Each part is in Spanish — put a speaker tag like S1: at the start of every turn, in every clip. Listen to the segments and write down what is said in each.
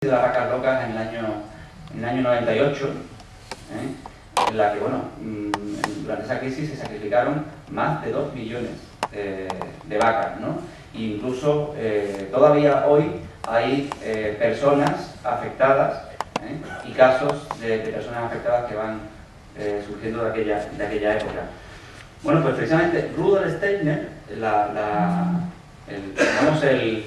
S1: de las vacas locas en el año 98, en la que, bueno, durante esa crisis se sacrificaron más de 2 millones de vacas, ¿no? Incluso todavía hoy hay personas afectadas y casos de personas afectadas que van surgiendo de aquella época. Bueno, pues precisamente Rudolf Steiner, el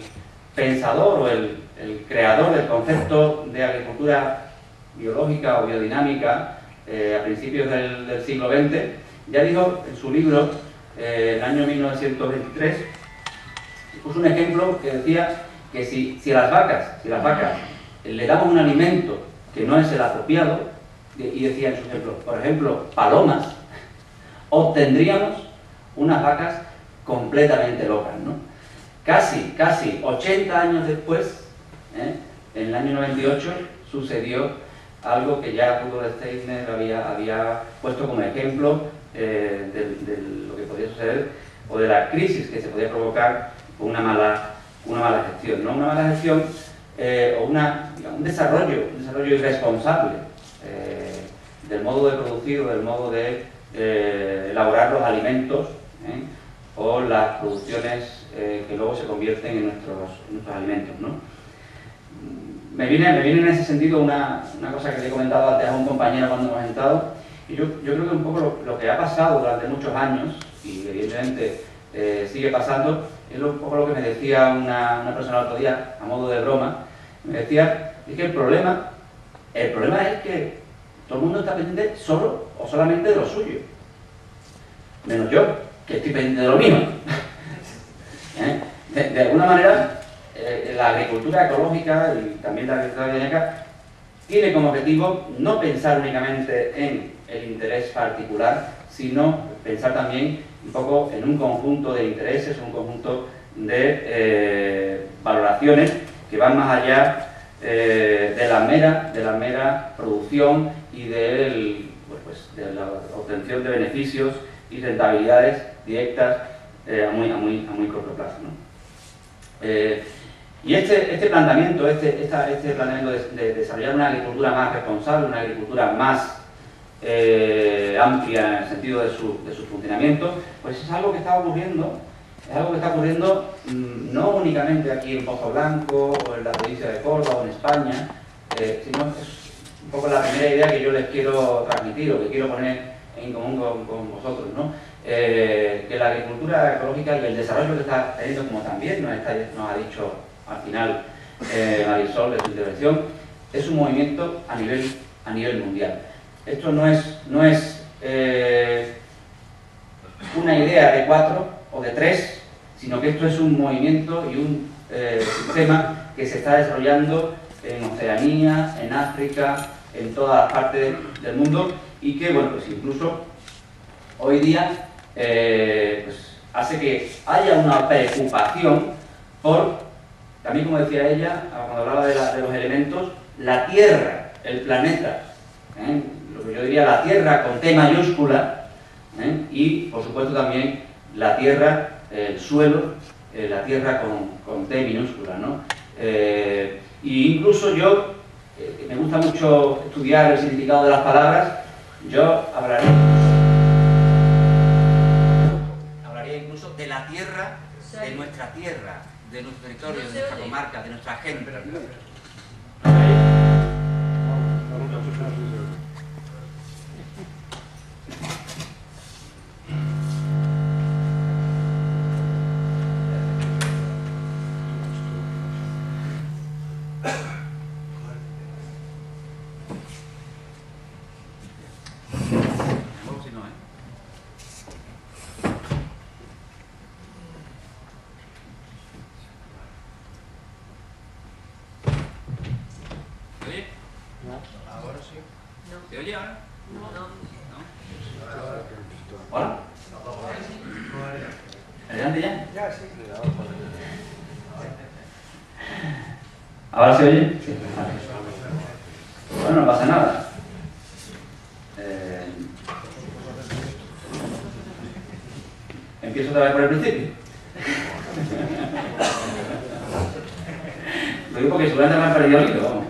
S1: pensador o el creador del concepto de agricultura biológica o biodinámica a principios del siglo XX, ya dijo en su libro, en el año 1923, puso un ejemplo que decía que si a las vacas le damos un alimento que no es el apropiado, y decía en su ejemplo, por ejemplo, palomas, obtendríamos unas vacas completamente locas, ¿no? Casi 80 años después, en el año 98, sucedió algo que ya Rudolf Steiner había puesto como ejemplo de lo que podía suceder o de la crisis que se podía provocar con una mala gestión, ¿no? Una mala gestión o un desarrollo irresponsable del modo de producir o del modo de elaborar los alimentos o las producciones que luego se convierten en nuestros alimentos, ¿no? Me viene en ese sentido una cosa que le he comentado antes a un compañero cuando hemos entrado, y yo creo que un poco lo que ha pasado durante muchos años, y evidentemente sigue pasando, es un poco lo que me decía una persona el otro día, a modo de broma. Me decía, es que el problema es que todo el mundo está pendiente solo o solamente de lo suyo, menos yo, que estoy pendiente de lo mío. De alguna manera, la agricultura ecológica y también la agricultura biodinámica tiene como objetivo no pensar únicamente en el interés particular, sino pensar también un poco en un conjunto de intereses, un conjunto de valoraciones que van más allá de la mera producción y de la obtención de beneficios y rentabilidades directas a muy corto plazo, ¿no? Y este planteamiento, este planteamiento de desarrollar una agricultura más responsable, una agricultura más amplia en el sentido de su funcionamiento, pues es algo que está ocurriendo. Es algo que está ocurriendo no únicamente aquí en Pozo Blanco o en la provincia de Córdoba o en España, sino es un poco la primera idea que yo les quiero transmitir o que quiero poner en común con vosotros, ¿no? Que la agricultura ecológica y el desarrollo que está teniendo, como también nos ha dicho al final Marisol de su intervención, es un movimiento a nivel mundial. Esto no es una idea de 4 o de 3, sino que esto es un movimiento y un sistema que se está desarrollando en Oceanía, en África, en todas las partes del mundo, y que, bueno, pues incluso hoy día pues hace que haya una preocupación por, también como decía ella, cuando hablaba de los elementos, la Tierra, el planeta, lo que yo diría la Tierra con T mayúscula, y por supuesto también la Tierra, el suelo, la Tierra con T minúscula, ¿no? Y incluso yo, me gusta mucho estudiar el significado de las palabras, yo hablaría incluso de la tierra, de nuestra tierra, de nuestro territorio, de nuestra comarca, de nuestra gente. ¿Se oye ahora? No. ¿Hola? ¿Adelante ya? Ya, sí. ¿Ahora se oye? Sí. Bueno, no pasa nada. Empiezo otra vez por el principio. Lo digo porque seguramente me han perdido el hilo, vamos.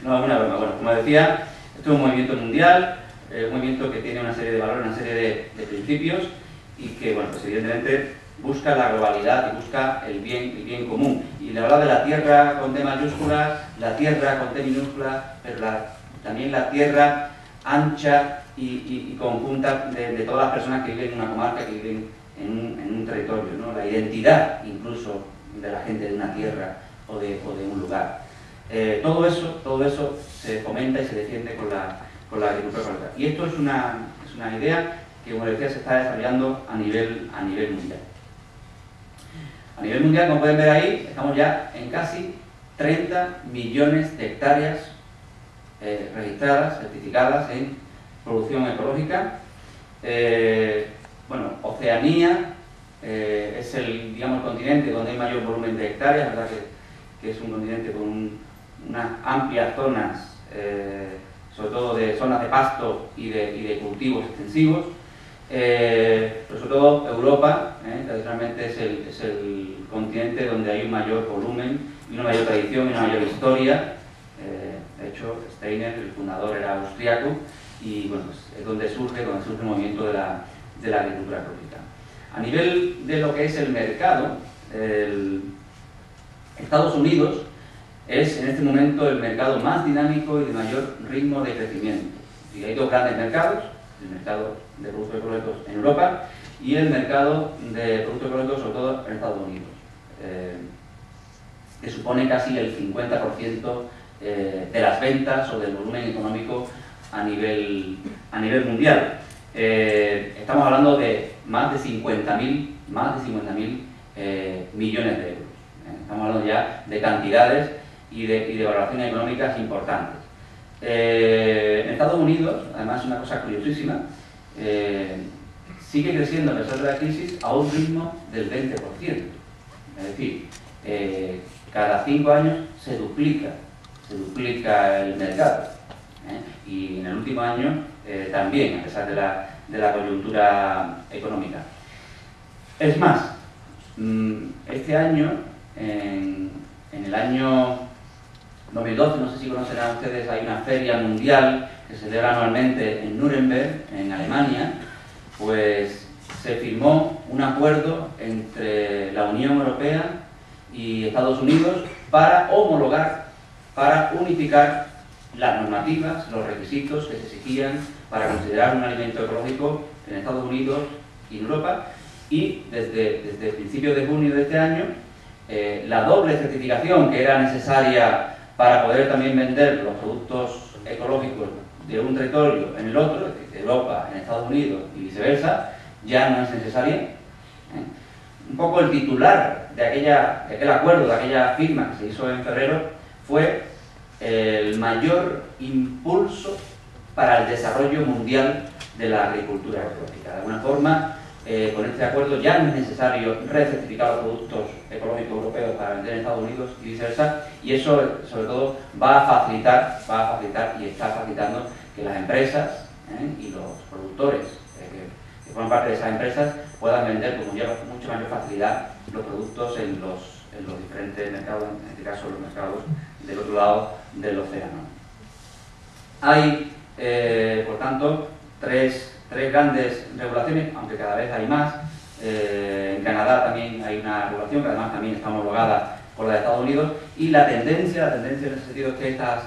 S1: No, es una broma. Bueno, como decía, esto es un movimiento mundial, un movimiento que tiene una serie de valores, una serie de principios y que, bueno, pues evidentemente busca la globalidad y busca el bien común. Y le habla de la tierra con T mayúscula, la tierra con T minúscula, pero también la tierra ancha y conjunta de todas las personas que viven en una comarca, que viven en un territorio, ¿no? La identidad incluso de la gente de una tierra o de un lugar. Todo eso se fomenta y se defiende con la agricultura ecológica. Y esto es una idea que, como decía, se está desarrollando a nivel mundial. A nivel mundial, como pueden ver ahí, estamos ya en casi 30 millones de hectáreas registradas, certificadas en producción ecológica. Bueno, Oceanía es el continente donde hay mayor volumen de hectáreas, ¿verdad? Que es un continente con unas amplias zonas, sobre todo de zonas de pasto y de cultivos extensivos. Pero sobre todo Europa, tradicionalmente es el continente donde hay un mayor volumen y una mayor tradición y una mayor historia. De hecho, Steiner, el fundador, era austriaco y bueno, pues es donde surge el movimiento de la agricultura ecológica. A nivel de lo que es el mercado, Estados Unidos es en este momento el mercado más dinámico y de mayor ritmo de crecimiento. Y hay dos grandes mercados, el mercado de productos ecológicos en Europa y el mercado de productos ecológicos sobre todo en Estados Unidos, que supone casi el 50% de las ventas o del volumen económico a nivel mundial. Estamos hablando de más de 50.000 millones de euros. Estamos hablando ya de cantidades y de valoraciones económicas importantes. En Estados Unidos, además, una cosa curiosísima, sigue creciendo a pesar de la crisis a un ritmo del 20%. Es decir, cada 5 años se duplica el mercado. Y en el último año también, a pesar de la coyuntura económica. Es más, este año, en el año 2012, no sé si conocerán ustedes, hay una feria mundial que se celebra anualmente en Nuremberg, en Alemania. Pues se firmó un acuerdo entre la Unión Europea y Estados Unidos para homologar, para unificar las normativas, los requisitos que se exigían para considerar un alimento ecológico en Estados Unidos y en Europa. Y desde principios de junio de este año, la doble certificación que era necesaria para poder también vender los productos ecológicos de un territorio en el otro, es decir, de Europa en Estados Unidos y viceversa, ya no es necesaria. Un poco el titular de aquel acuerdo, de aquella firma que se hizo en febrero, fue el mayor impulso para el desarrollo mundial de la agricultura ecológica. De alguna forma, con este acuerdo ya no es necesario recertificar los productos ecológicos europeos para vender en Estados Unidos y viceversa, y eso sobre todo va a facilitar y está facilitando que las empresas y los productores que forman parte de esas empresas puedan vender con mucha mayor facilidad los productos en los diferentes mercados, en este caso los mercados del otro lado del océano. Hay, por tanto, tres grandes regulaciones, aunque cada vez hay más. En Canadá también hay una regulación que además también está homologada por la de Estados Unidos, y la tendencia en ese sentido es que estas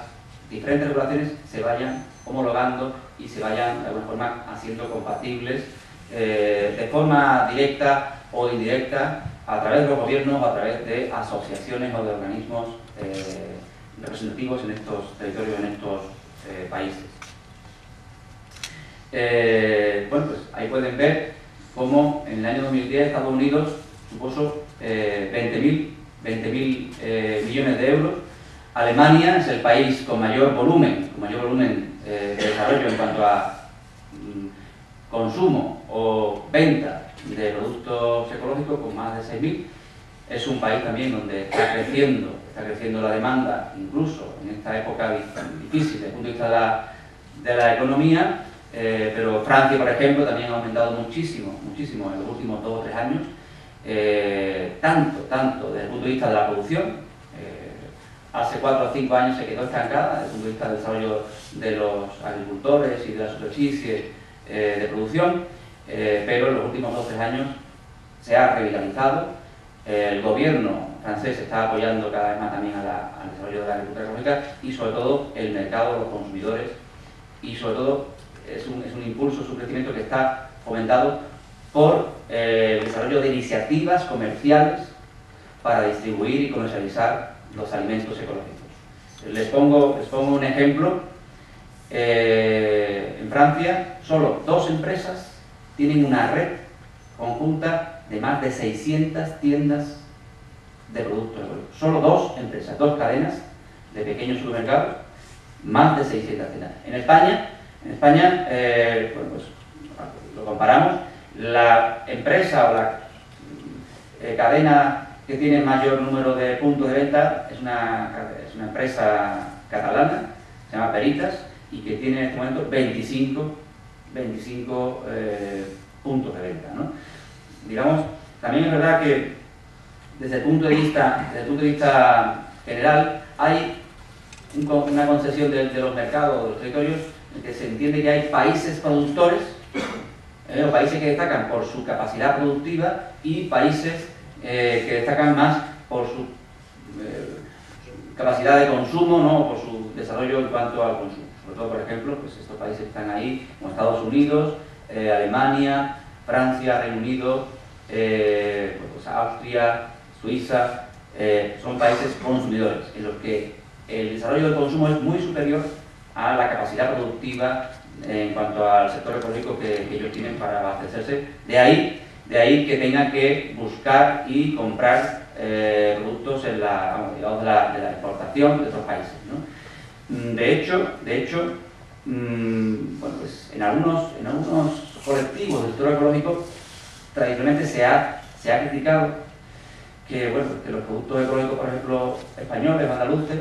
S1: diferentes regulaciones se vayan homologando y se vayan de alguna forma haciendo compatibles de forma directa o indirecta a través de los gobiernos o a través de asociaciones o de organismos representativos en estos territorios, en estos países. Bueno, pues ahí pueden ver cómo en el año 2010 Estados Unidos supuso 20.000 millones de euros. Alemania es el país con mayor volumen de desarrollo en cuanto a consumo o venta de productos ecológicos, con más de 6.000. Es un país también donde está creciendo la demanda, incluso en esta época difícil desde el punto de vista de la economía. Pero Francia, por ejemplo, también ha aumentado muchísimo en los últimos 2 o 3 años. tanto desde el punto de vista de la producción. Hace 4 o 5 años se quedó estancada desde el punto de vista del desarrollo de los agricultores y de la superficie de producción, pero en los últimos 2 o 3 años se ha revitalizado. El gobierno francés está apoyando cada vez más también al desarrollo de la agricultura ecológica y sobre todo el mercado de los consumidores, y sobre todo es un impulso, es un crecimiento que está fomentado por el desarrollo de iniciativas comerciales para distribuir y comercializar los alimentos ecológicos. Les pongo un ejemplo. En Francia, solo 2 empresas tienen una red conjunta de más de 600 tiendas de productos ecológicos. Solo 2 empresas, 2 cadenas de pequeños supermercados, más de 600 tiendas. En España, bueno, pues lo comparamos, la empresa o la cadena que tiene mayor número de puntos de venta es una empresa catalana, se llama Peritas, y que tiene en este momento 25 puntos de venta, ¿no? Digamos, también es verdad que desde el punto de vista general hay una concesión de los mercados, de los territorios, en que se entiende que hay países productores, o países que destacan por su capacidad productiva, y países que destacan más por su capacidad de consumo, ¿no? Por su desarrollo en cuanto al consumo. Sobre todo, por ejemplo, pues estos países que están ahí, como Estados Unidos, Alemania, Francia, Reino Unido, pues Austria, Suiza, son países consumidores, en los que el desarrollo del consumo es muy superior a la capacidad productiva en cuanto al sector ecológico que ellos tienen para abastecerse. De ahí que tengan que buscar y comprar productos de la exportación de otros países, ¿no? De hecho, bueno, pues en algunos colectivos del sector ecológico tradicionalmente se ha criticado que, bueno, que los productos ecológicos, por ejemplo, españoles o andaluces,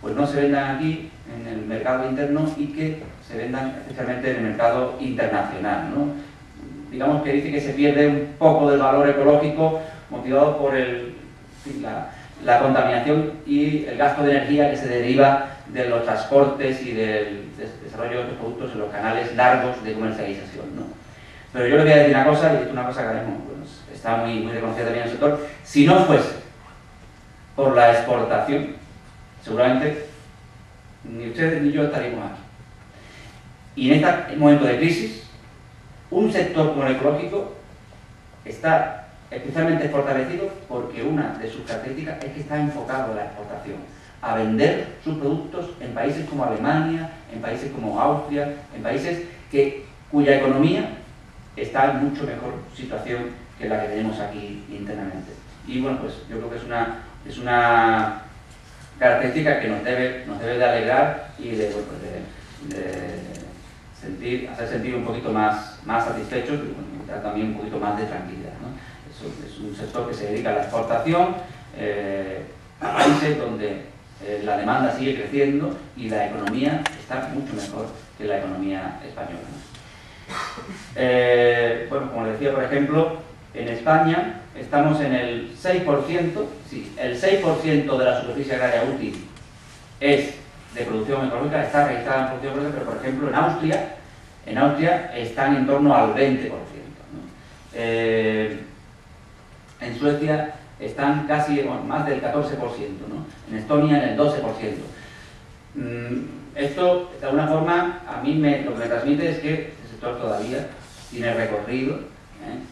S1: pues no se vendan aquí en el mercado interno y que se vendan especialmente en el mercado internacional, ¿no? Digamos que dice que se pierde un poco del valor ecológico motivado por la contaminación y el gasto de energía que se deriva de los transportes y del desarrollo de estos productos en los canales largos de comercialización, ¿no? Pero yo les voy a decir una cosa, y es una cosa que ahora mismo, bueno, está muy reconocida también en el sector: si no fuese por la exportación, seguramente ni ustedes ni yo estaríamos aquí. Y en este momento de crisis, un sector como el ecológico está especialmente fortalecido porque una de sus características es que está enfocado a la exportación, a vender sus productos en países como Alemania, en países como Austria, en países cuya economía está en mucho mejor situación que la que tenemos aquí internamente. Y bueno, pues yo creo que es una característica que nos debe de alegrar y de hacer sentir un poquito más satisfechos y bueno, dar también un poquito más de tranquilidad, ¿no? Es un sector que se dedica a la exportación a países donde la demanda sigue creciendo y la economía está mucho mejor que la economía española, ¿no? Bueno, como les decía, por ejemplo, en España estamos en el 6%, sí, el 6% de la superficie agraria útil es de producción ecológica, está registrada en producción ecológica, pero por ejemplo en Austria están en torno al 20%, ¿no? En Suecia están casi más del 14%, ¿no? En Estonia en el 12%. Esto, de alguna forma, a mí lo que me transmite es que el sector todavía tiene recorrido,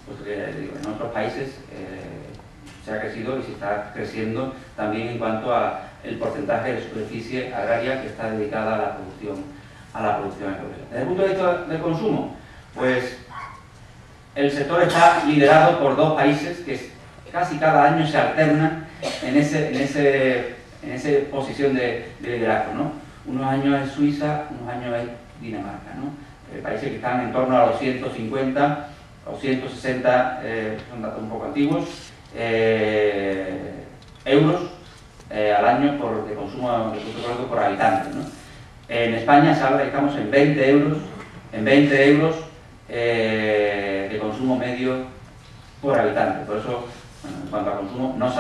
S1: pues que en otros países se ha crecido y se está creciendo también en cuanto a el porcentaje de superficie agraria que está dedicada a la producción ecológica. Desde el punto de vista del consumo, pues el sector está liderado por 2 países que casi cada año se alternan en esa posición de liderazgo, ¿no? Unos años es Suiza, unos años es Dinamarca, ¿no? Países que están en torno a los 150 o 160, son datos un poco antiguos, euros al año de consumo de producto ecológico por habitante, ¿no? En España se habla que estamos en 20 euros de consumo medio por habitante. Por eso Bueno, en cuanto a consumo, no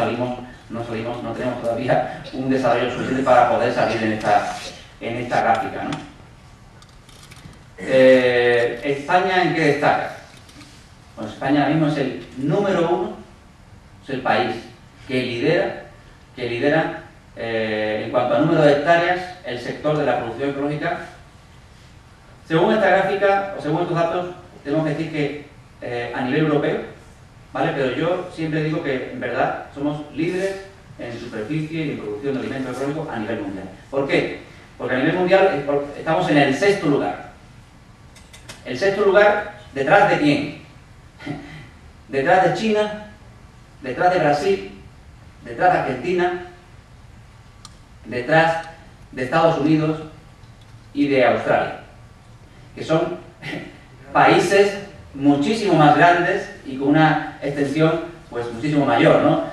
S1: tenemos todavía un desarrollo suficiente para poder salir en esta gráfica, ¿no? ¿España en qué destaca? Bueno, España ahora mismo es el número 1, es el país que lidera en cuanto a número de hectáreas el sector de la producción ecológica. Según esta gráfica, o según estos datos, tenemos que decir que a nivel europeo, ¿vale? Pero yo siempre digo que en verdad somos líderes en superficie y en producción de alimentos ecológicos a nivel mundial. ¿Por qué? Porque a nivel mundial estamos en el 6º lugar. ¿El 6º lugar detrás de quién? Detrás de China, detrás de Brasil, detrás de Argentina, detrás de Estados Unidos y de Australia, que son países muchísimo más grandes y con una extensión pues muchísimo mayor, ¿no?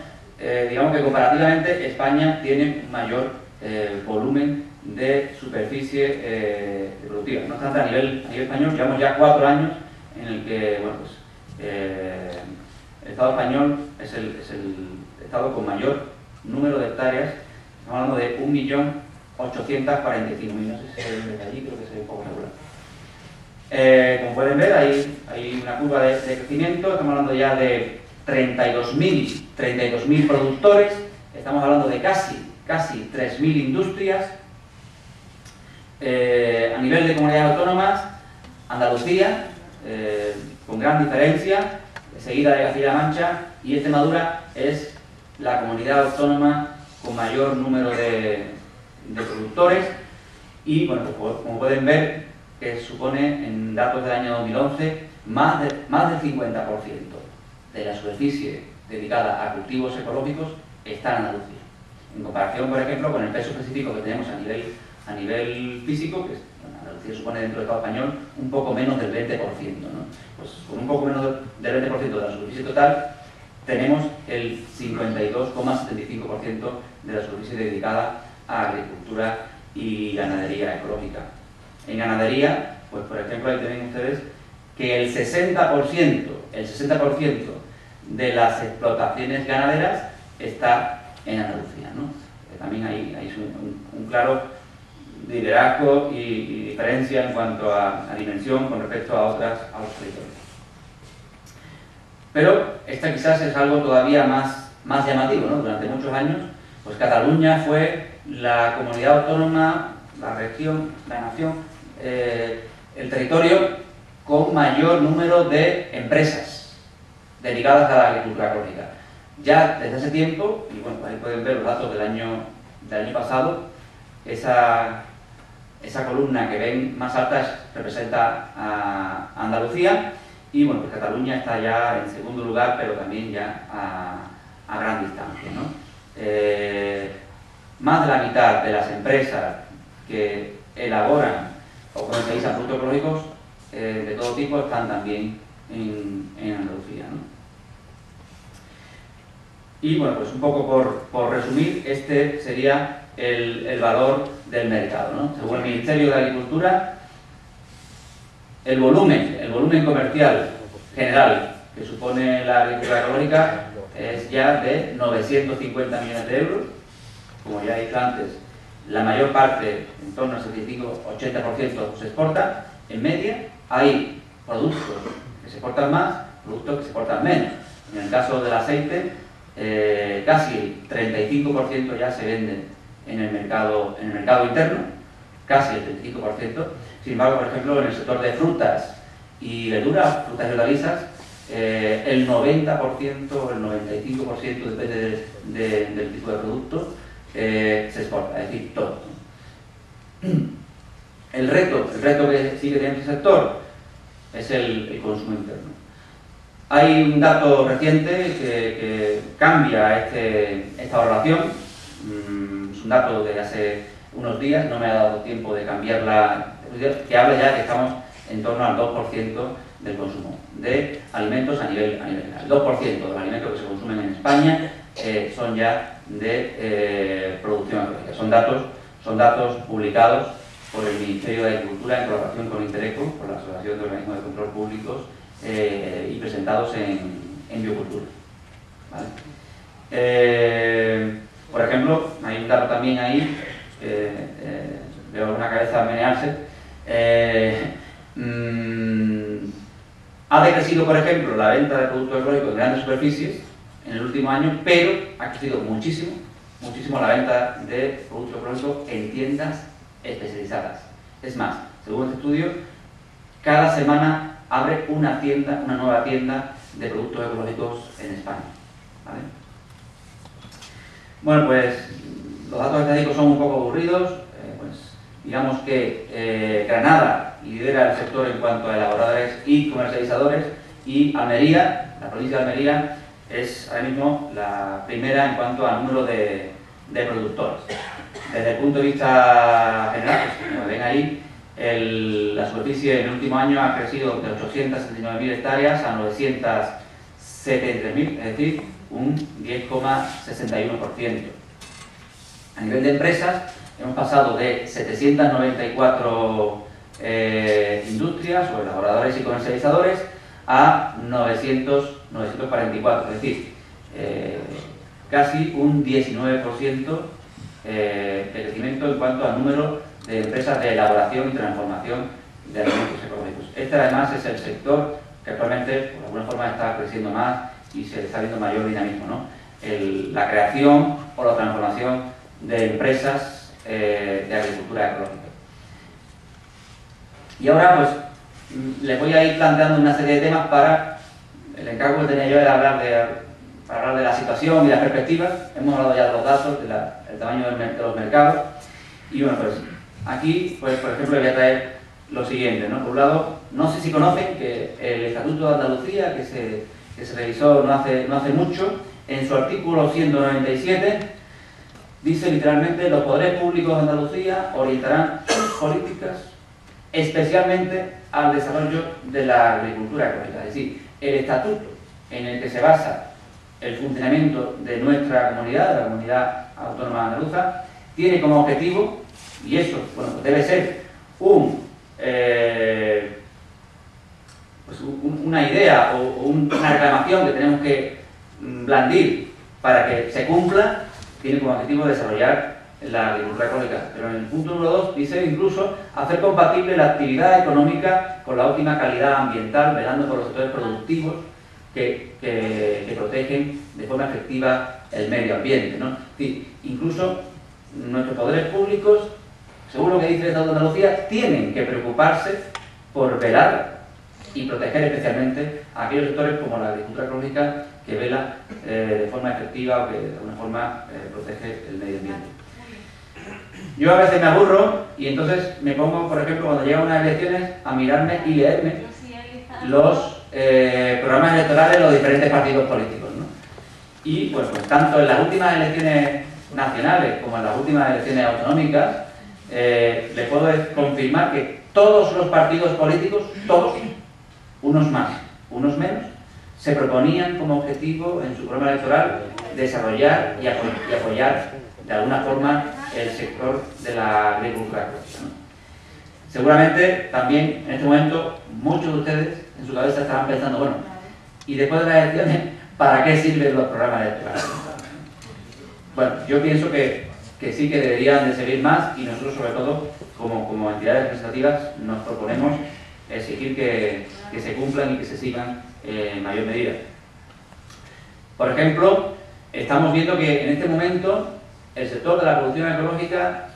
S1: Digamos que comparativamente España tiene un mayor volumen de superficie productiva. No obstante, a nivel español llevamos ya 4 años en el que, bueno, pues, el Estado español es el Estado con mayor número de hectáreas. Estamos hablando de 1.845.000, no sé si se ve desde allí, creo que se ve un poco regular. Como pueden ver, hay una curva de crecimiento. Estamos hablando ya de 32.000 productores, estamos hablando de casi 3.000 industrias. A nivel de comunidades autónomas, Andalucía, con gran diferencia, seguida de Castilla-La Mancha, y Extremadura es la comunidad autónoma con mayor número de productores. Y bueno, pues, como pueden ver, que supone en datos del año 2011 más del 50% de la superficie dedicada a cultivos ecológicos está en Andalucía. En comparación, por ejemplo, con el peso específico que tenemos a nivel físico, que Andalucía supone dentro del Estado español un poco menos del 20%, ¿no? Pues con un poco menos del 20% de la superficie total tenemos el 52,75% de la superficie dedicada a agricultura y ganadería ecológica. En ganadería, pues por ejemplo, ahí tienen ustedes que el 60% de las explotaciones ganaderas está en Andalucía, ¿no? También hay un claro liderazgo y diferencia en cuanto a dimensión con respecto a otros territorios. Pero esta quizás es algo todavía más llamativo, ¿no? Durante muchos años, pues Cataluña fue la comunidad autónoma, la región, la nación, el territorio con mayor número de empresas dedicadas a la agricultura ecológica. Ya desde hace tiempo, y bueno, ahí pueden ver los datos del año pasado, esa columna que ven más alta representa a Andalucía, y bueno, pues Cataluña está ya en segundo lugar, pero también ya a gran distancia, ¿no? Más de la mitad de las empresas que elaboran o comercializan productos ecológicos de todo tipo están también en Andalucía, ¿no? Y bueno, pues un poco por resumir, este sería el valor del mercado, ¿no? Según el Ministerio de Agricultura, el volumen comercial general que supone la agricultura ecológica es ya de 950 millones de euros. Como ya he dicho antes, la mayor parte, en torno al 75-80%, se exporta. En media hay productos que se exportan más, productos que se exportan menos. En el caso del aceite, casi el 35% ya se vende en el mercado interno, casi el 35%. Sin embargo, por ejemplo, en el sector de frutas y verduras, frutas y hortalizas, el 90% o el 95%, depende del tipo de producto, se exporta, es decir, todo. El reto que sigue teniendo este sector es el consumo interno. Hay un dato reciente que cambia esta valoración. Es un dato de hace unos días, no me ha dado tiempo de cambiarla, que habla ya que estamos en torno al 2% del consumo de alimentos a nivel general. El 2% de los alimentos que se consumen en España son ya de producción ecológica. Son datos publicados por el Ministerio de Agricultura en colaboración con Intereco, por la Asociación de Organismos de Control Públicos, y presentados en Biocultura. ¿vale? Por ejemplo, hay un dato también ahí, veo una cabeza menearse. Ha decrecido, por ejemplo, la venta de productos ecológicos en grandes superficies en el último año, pero ha crecido muchísimo la venta de productos ecológicos en tiendas especializadas. Es más, según este estudio, cada semana abre una nueva tienda de productos ecológicos en España, ¿vale? Bueno, pues los datos estadísticos son un poco aburridos. Pues digamos que Granada lidera el sector en cuanto a elaboradores y comercializadores, y Almería, la provincia de Almería, es ahora mismo la primera en cuanto a número de productores. Desde el punto de vista general, pues, como ven ahí, la superficie en el último año ha crecido de 879.000 hectáreas a 973.000, es decir, un 10,61%. A nivel de empresas, hemos pasado de 794 industrias o elaboradores y comercializadores a 944, es decir, casi un 19% de crecimiento en cuanto al número de empresas de elaboración y transformación de alimentos ecológicos. Este además es el sector que actualmente, por alguna forma, está creciendo más y se está viendo mayor dinamismo, ¿no? La creación o la transformación de empresas de agricultura ecológica. Y ahora, pues, les voy a ir planteando una serie de temas para el encargo que tenía yo de hablar de la situación y las perspectivas. Hemos hablado ya de los datos, del tamaño de los mercados. Y bueno, pues aquí, pues, por ejemplo, voy a traer lo siguiente, ¿no? Por un lado, no sé si conocen que el Estatuto de Andalucía, que se revisó no hace mucho, en su artículo 197, dice literalmente: los poderes públicos de Andalucía orientarán sus políticas especialmente al desarrollo de la agricultura ecológica. Es decir, el estatuto en el que se basa el funcionamiento de nuestra comunidad, de la comunidad autónoma andaluza, tiene como objetivo, y eso, bueno, debe ser una idea o una reclamación que tenemos que blandir para que se cumpla, tiene como objetivo desarrollar la agricultura ecológica. Pero en el punto número 2 dice incluso hacer compatible la actividad económica con la óptima calidad ambiental, velando por los sectores productivos que protegen de forma efectiva el medio ambiente, ¿no? Es decir, incluso nuestros poderes públicos, según lo que dice el Estado de Andalucía, tienen que preocuparse por velar y proteger especialmente a aquellos sectores como la agricultura ecológica, que vela de forma efectiva o que de alguna forma protege el medio ambiente. Yo a veces me aburro y entonces me pongo, por ejemplo, cuando llegan unas elecciones, a mirarme y leerme los programas electorales de los diferentes partidos políticos, ¿no? Y pues tanto en las últimas elecciones nacionales como en las últimas elecciones autonómicas, le puedo confirmar que todos los partidos políticos, todos, unos más, unos menos, se proponían como objetivo en su programa electoral desarrollar y apoyar de alguna forma el sector de la agricultura ecológica, ¿no? Seguramente también en este momento muchos de ustedes en su cabeza estarán pensando, bueno, y después de las elecciones, ¿para qué sirven los programas electorales? Bueno, yo pienso que sí que deberían de servir más, y nosotros sobre todo como entidades representativas nos proponemos exigir que se cumplan y que se sigan en mayor medida. Por ejemplo, estamos viendo que en este momento el sector de la producción ecológica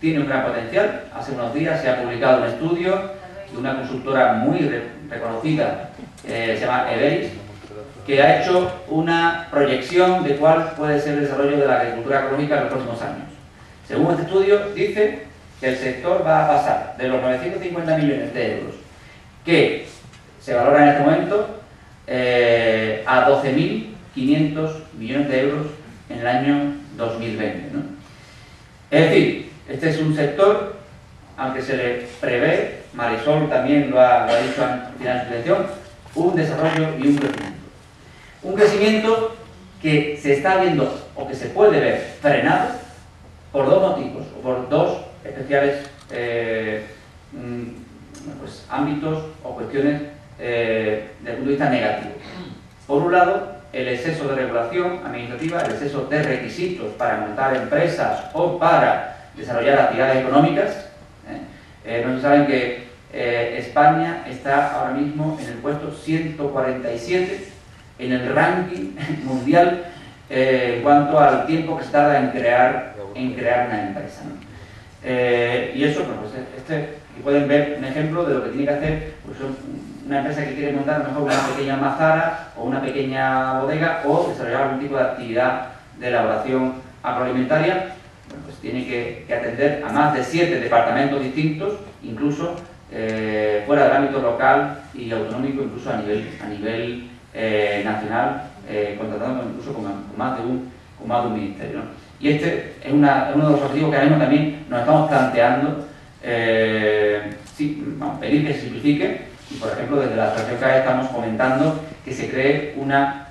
S1: tiene un gran potencial. Hace unos días se ha publicado un estudio de una consultora muy reconocida, se llama Everis, que ha hecho una proyección de cuál puede ser el desarrollo de la agricultura ecológica en los próximos años. Según este estudio, dice que el sector va a pasar de los 950 millones de euros que se valoran en este momento a 12.500 millones de euros en el año 2020, ¿no? Es decir, este es un sector al que se le prevé, Marisol también lo ha dicho al final de su intervención, un desarrollo y un crecimiento. Un crecimiento que se está viendo o que se puede ver frenado por dos motivos, o por dos especiales ámbitos o cuestiones desde el punto de vista negativo. Por un lado, el exceso de regulación administrativa, el exceso de requisitos para montar empresas o para desarrollar actividades económicas. No se saben que España está ahora mismo en el puesto 147 en el ranking mundial en cuanto al tiempo que se tarda en crear una empresa, ¿no? Y eso, bueno, pues aquí pueden ver un ejemplo de lo que tiene que hacer pues, una empresa que quiere montar a lo mejor una pequeña almazara o una pequeña bodega o desarrollar algún tipo de actividad de elaboración agroalimentaria. Bueno, pues tiene que atender a más de 7 departamentos distintos, incluso fuera del ámbito local y autonómico, incluso a nivel nacional, contratando incluso con más de un ministerio, ¿no? Y este es uno de los objetivos que ahora mismo también nos estamos planteando, pedir que se simplifique, y por ejemplo desde la Asociación CAE estamos comentando que se cree una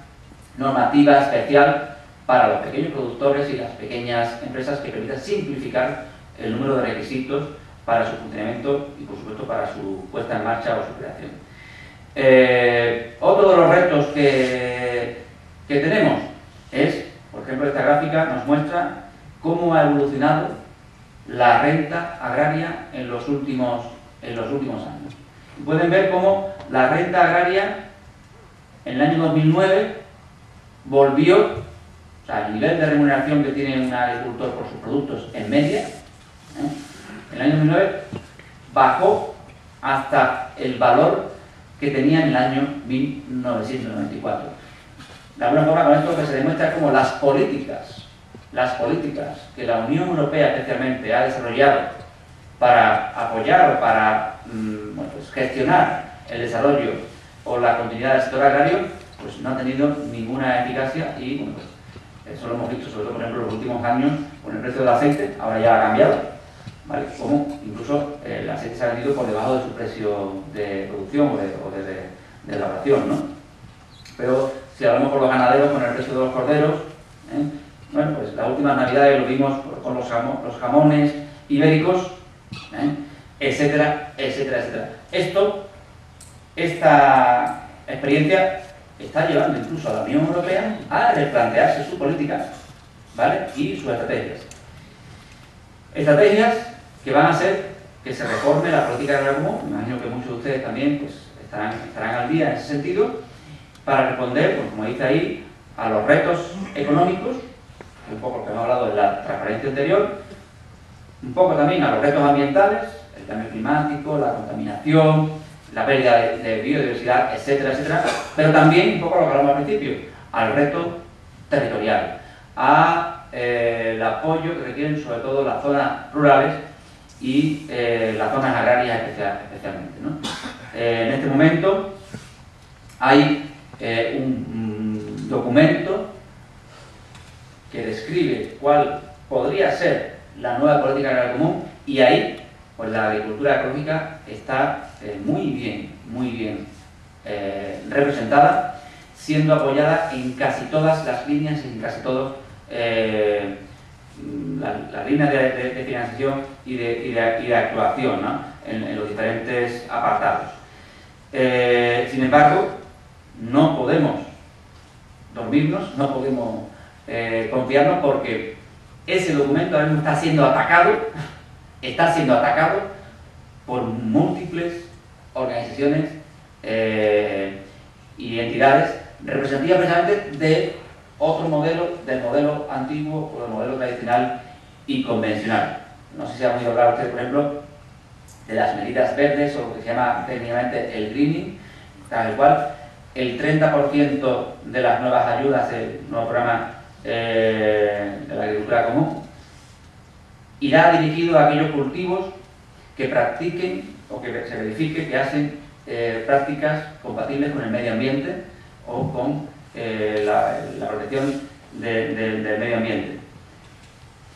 S1: normativa especial para los pequeños productores y las pequeñas empresas que permita simplificar el número de requisitos para su funcionamiento y por supuesto para su puesta en marcha o su creación. Otro de los retos que tenemos es, por ejemplo, esta gráfica nos muestra cómo ha evolucionado la renta agraria en los últimos años. Y pueden ver cómo la renta agraria en el año 2009 volvió, o sea, el nivel de remuneración que tiene un agricultor por sus productos en media, en el año 2009 bajó hasta el valor que tenía en el año 1994. De alguna forma, con esto lo que se demuestra es como las políticas que la Unión Europea especialmente ha desarrollado para apoyar o para pues gestionar el desarrollo o la continuidad del sector agrario, pues no ha tenido ninguna eficacia y bueno, pues, eso lo hemos visto sobre todo, por ejemplo, en los últimos años con el precio del aceite, ahora ya ha cambiado, ¿vale? Como incluso el aceite se ha vendido por debajo de su precio de producción o de elaboración, ¿no? Pero si hablamos con los ganaderos, con el precio de los corderos, bueno, pues las últimas navidades lo vimos con los jamones ibéricos, etcétera, etcétera, etcétera. Esta experiencia está llevando incluso a la Unión Europea a replantearse su política, ¿vale? Y sus estrategias. Estrategias que van a hacer que se reforme la política agraria común. Me imagino que muchos de ustedes también pues, estarán al día en ese sentido, para responder, pues, como dice ahí, a los retos económicos, un poco lo que hemos hablado de la transparencia anterior, un poco también a los retos ambientales, el cambio climático, la contaminación, la pérdida de biodiversidad, etcétera, etcétera, pero también, un poco lo que hablamos al principio, al reto territorial, el apoyo que requieren sobre todo las zonas rurales y las zonas agrarias especialmente, ¿no? En este momento hay un documento que describe cuál podría ser la nueva política agraria común y ahí pues la agricultura ecológica está muy bien representada, siendo apoyada en casi todas las líneas, en casi todas las líneas de financiación y de actuación, ¿no? en los diferentes apartados. Sin embargo, no podemos dormirnos, no podemos confiarnos porque ese documento ahora mismo está siendo atacado por múltiples organizaciones y entidades representativas precisamente de otro modelo, del modelo antiguo o del modelo tradicional y convencional. No sé si han oído hablar ustedes, por ejemplo, de las medidas verdes o lo que se llama técnicamente el greening, tal cual el 30% de las nuevas ayudas del nuevo programa de la agricultura común irá dirigido a aquellos cultivos que practiquen o que se verifique que hacen prácticas compatibles con el medio ambiente o con la protección del medio ambiente.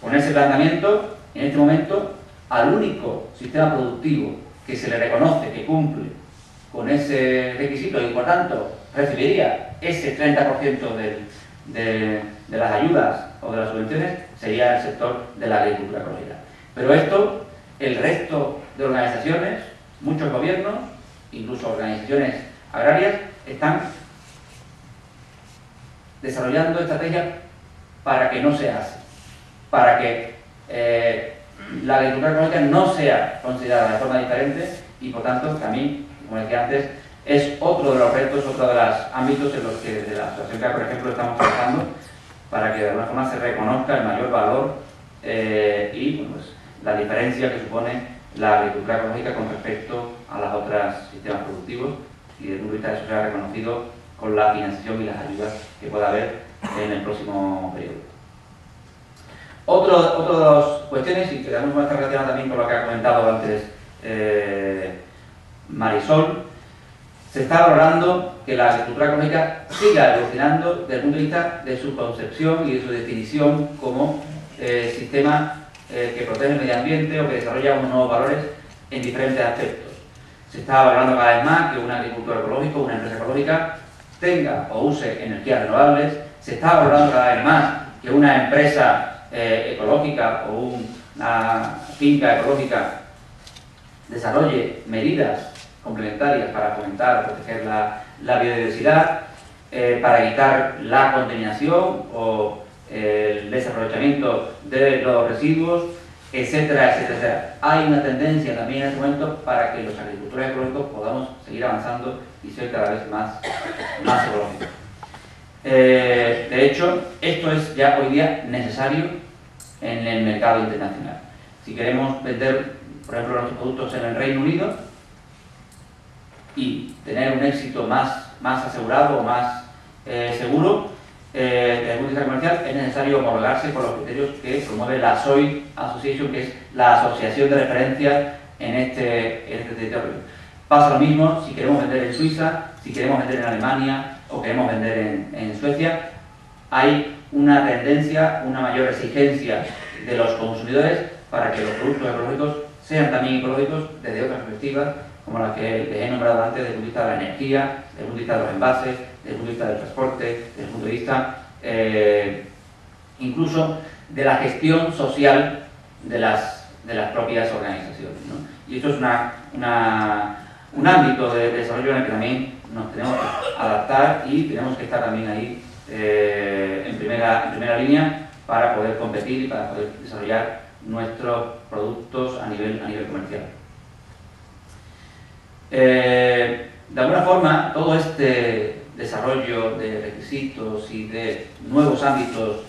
S1: Con ese planteamiento, en este momento, al único sistema productivo que se le reconoce que cumple con ese requisito y por tanto recibiría ese 30% de las ayudas o de las subvenciones sería el sector de la agricultura ecológica. Pero esto, el resto de organizaciones, muchos gobiernos, incluso organizaciones agrarias, están desarrollando estrategias para que no se hace, para que la agricultura ecológica no sea considerada de forma diferente y, por tanto, que a mí, como decía antes, es otro de los retos, otro de los ámbitos en los que desde la Asociación CAA, por ejemplo, estamos trabajando para que de alguna forma se reconozca el mayor valor y bueno, pues, la diferencia que supone la agricultura ecológica con respecto a los otros sistemas productivos y desde el punto de vista de eso sea reconocido con la financiación y las ayudas que pueda haber en el próximo periodo. Otra de las cuestiones, y que de alguna forma está relacionada también con lo que ha comentado antes Marisol, se está valorando que la agricultura ecológica siga evolucionando desde el punto de vista de su concepción y de su definición como sistema que protege el medio ambiente o que desarrolla unos nuevos valores en diferentes aspectos. Se está valorando cada vez más que un agricultor ecológico, una empresa ecológica, tenga o use energías renovables. Se está valorando cada vez más que una empresa ecológica o una finca ecológica desarrolle medidas complementarias para fomentar o proteger la biodiversidad, para evitar la contaminación o el desaprovechamiento de los residuos, etcétera, etcétera, etcétera. Hay una tendencia también en este momento para que los agricultores ecológicos podamos seguir avanzando y ser cada vez más ecológicos. De hecho, esto es ya hoy día necesario en el mercado internacional. Si queremos vender, por ejemplo, nuestros productos en el Reino Unido y tener un éxito más asegurado o más seguro, desde el punto de vista comercial, es necesario homologarse con los criterios que promueve la Soil Association, que es la asociación de referencia en este territorio. Pasa lo mismo si queremos vender en Suiza, si queremos vender en Alemania o queremos vender en Suecia. Hay una tendencia, una mayor exigencia de los consumidores para que los productos ecológicos sean también ecológicos desde otras perspectivas, como las que les he nombrado antes, desde el punto de vista de la energía, desde el punto de vista de los envases, desde el punto de vista del transporte, desde el punto de vista incluso de la gestión social de las propias organizaciones, ¿no? Y esto es un ámbito de desarrollo en el que también nos tenemos que adaptar y tenemos que estar también ahí en primera línea para poder competir y para poder desarrollar nuestros productos a nivel comercial. De alguna forma, todo este desarrollo de requisitos y de nuevos ámbitos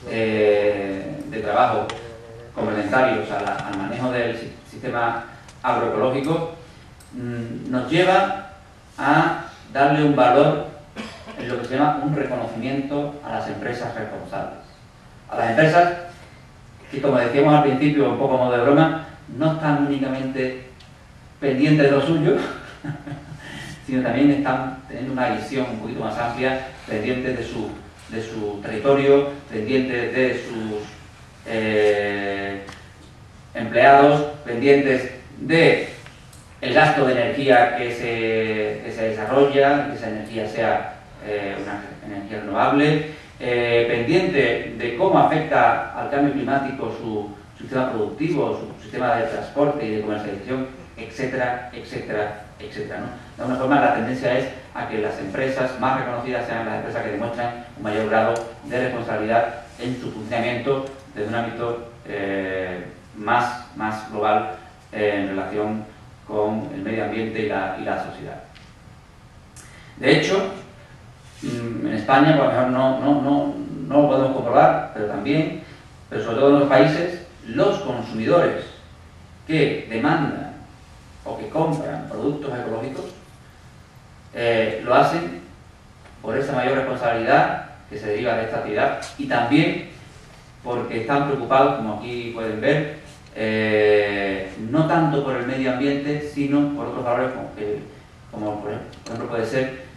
S1: de trabajo complementarios al manejo del sistema agroecológico nos lleva a darle un valor en lo que se llama un reconocimiento a las empresas responsables. A las empresas que, como decíamos al principio, un poco a modo de broma, no están únicamente pendientes de lo suyo, sino también están teniendo una visión un poquito más amplia, pendientes de su territorio, pendientes de sus empleados, pendientes de el gasto de energía que se desarrolla, que esa energía sea una energía renovable, pendiente de cómo afecta al cambio climático su sistema productivo, su sistema de transporte y de comercialización, etcétera, etcétera, etcétera, ¿no? De alguna forma, la tendencia es a que las empresas más reconocidas sean las empresas que demuestran un mayor grado de responsabilidad en su funcionamiento desde un ámbito más global en relación con el medio ambiente y la sociedad. De hecho, en España, pues a lo mejor no lo podemos comprobar, pero sobre todo en los países, los consumidores que demandan o que compran productos ecológicos lo hacen por esa mayor responsabilidad que se deriva de esta actividad y también porque están preocupados, como aquí pueden ver, no tanto por el medio ambiente, sino por otros valores como por ejemplo puede ser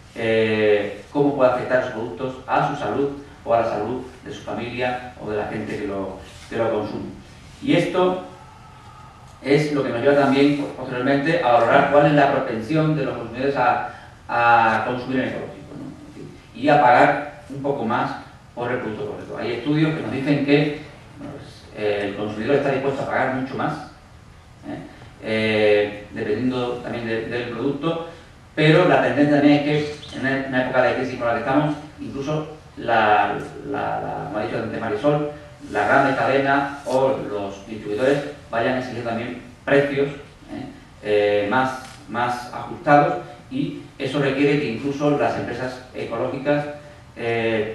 S1: cómo puede afectar sus productos a su salud o a la salud de su familia o de la gente que lo consume. Y esto es lo que nos lleva también posteriormente a valorar cuál es la propensión de los consumidores a consumir en ecológico, ¿no? Y a pagar un poco más por el producto ecológico. Hay estudios que nos dicen que el consumidor está dispuesto a pagar mucho más, dependiendo también del producto, pero la tendencia también es que en una época de crisis como la que estamos, incluso como ha dicho antes Marisol, la grandes cadenas o los distribuidores vayan a exigir también precios más ajustados, y eso requiere que incluso las empresas ecológicas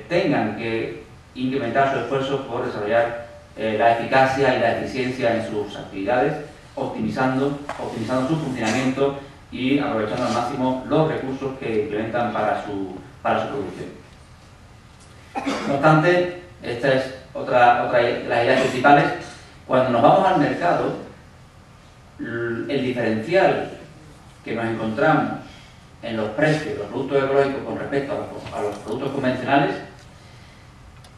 S1: tengan que incrementar su esfuerzo por desarrollar la eficacia y la eficiencia en sus actividades, optimizando su funcionamiento y aprovechando al máximo los recursos que implementan para su producción. No obstante, esta es otra de las ideas principales. Cuando nos vamos al mercado, el diferencial que nos encontramos en los precios de los productos ecológicos con respecto a los productos convencionales,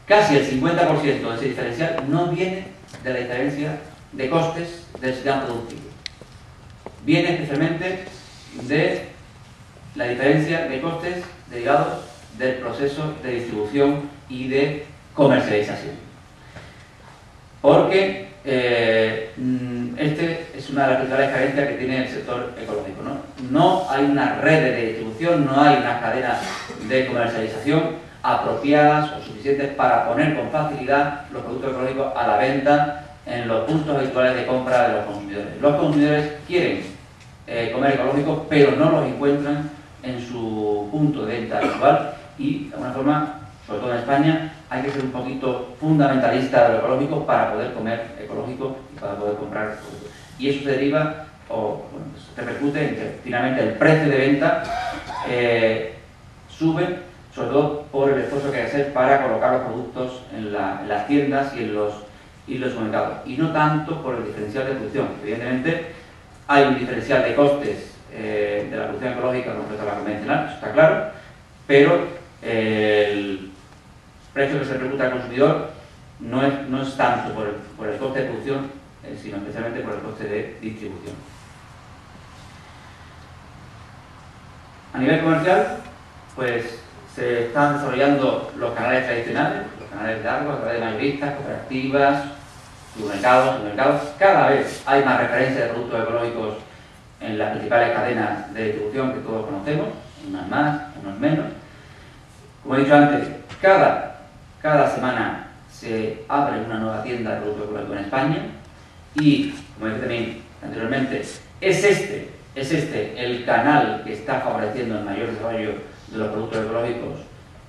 S1: casi el 50% de ese diferencial no viene de la diferencia de costes del sistema productivo. Viene especialmente de la diferencia de costes derivados del proceso de distribución y de comercialización. Porque este es una de las principales carencias que tiene el sector ecológico, ¿no? No hay una red de distribución, no hay unas cadenas de comercialización apropiadas o suficientes para poner con facilidad los productos ecológicos a la venta en los puntos habituales de compra de los consumidores. Los consumidores quieren comer ecológico, pero no los encuentran en su punto de venta habitual, y de alguna forma, sobre todo en España, hay que ser un poquito fundamentalista de lo ecológico para poder comer ecológico y para poder comprar ecológico. Y eso se deriva, se repercute en que finalmente el precio de venta sube, sobre todo por el esfuerzo que hay que hacer para colocar los productos en las tiendas y en los mercados, y no tanto por el diferencial de producción. Evidentemente hay un diferencial de costes de la producción ecológica con respecto a la convencional, eso está claro, pero el precio que se repercute al consumidor no es tanto por el coste de producción, sino especialmente por el coste de distribución. A nivel comercial, pues se están desarrollando los canales tradicionales, los canales largos, a través de mayoristas, cooperativas, supermercados. Cada vez hay más referencias de productos ecológicos en las principales cadenas de distribución que todos conocemos, unas más, unas menos. Como he dicho antes, cada semana se abre una nueva tienda de productos ecológicos en España, y, como he dicho también anteriormente, es este el canal que está favoreciendo el mayor desarrollo de los productos ecológicos